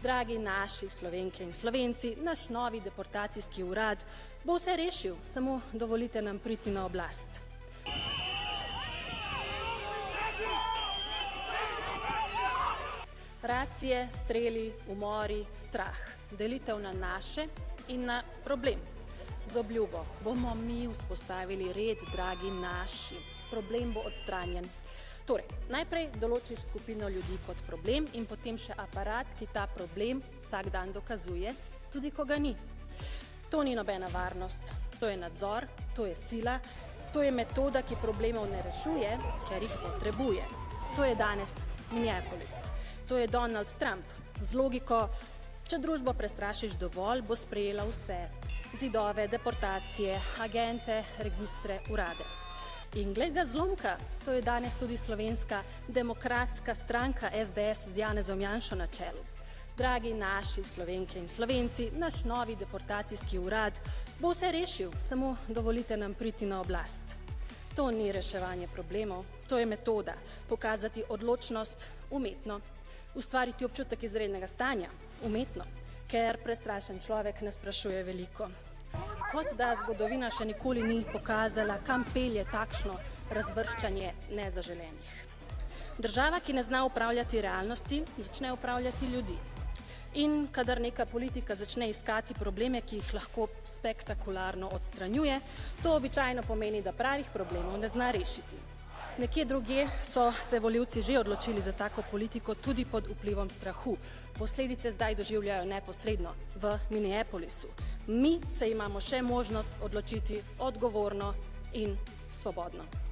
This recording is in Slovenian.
Dragi naši Slovenke in Slovenci, naš novi deportacijski urad bo vse rešil, samo dovolite nam priti na oblast. Racije, streli, umori, strah. Delitev na naše in na problem. Z obljubo bomo mi vzpostavili red, dragi naši. Problem bo odstranjen. Torej, najprej določiš skupino ljudi kot problem in potem še aparat, ki ta problem vsak dan dokazuje, tudi ko ga ni. To ni nobena varnost, to je nadzor, to je sila, to je metoda, ki problemov ne rešuje, ker jih potrebuje. To je danes Minneapolis. To je Donald Trump z logiko, če družbo prestrašiš dovolj, bo sprejela vse. Zidove, deportacije, agente, registre, urade. In glej ga zlomka, to je danes tudi slovenska demokratska stranka SDS z Janezom Janšo na čelu. Dragi naši Slovenke in Slovenci, naš novi deportacijski urad bo vse rešil, samo dovolite nam priti na oblast. To ni reševanje problemov, to je metoda, pokazati odločnost umetno, ustvariti občutek izrednega stanja umetno, ker prestrašen človek ne sprašuje veliko. Kot da zgodovina še nikoli ni pokazala, kam pelje takšno razvrščanje nezaželenih. Država, ki ne zna upravljati realnosti, začne upravljati ljudi. In kadar neka politika začne iskati probleme, ki jih lahko spektakularno odstranjuje, to običajno pomeni, da pravih problemov ne zna rešiti. Nekje drugje so se volivci že odločili za tako politiko tudi pod vplivom strahu. Posledice zdaj doživljajo neposredno v Minneapolisu. Mi se imamo še možnost odločiti odgovorno in svobodno.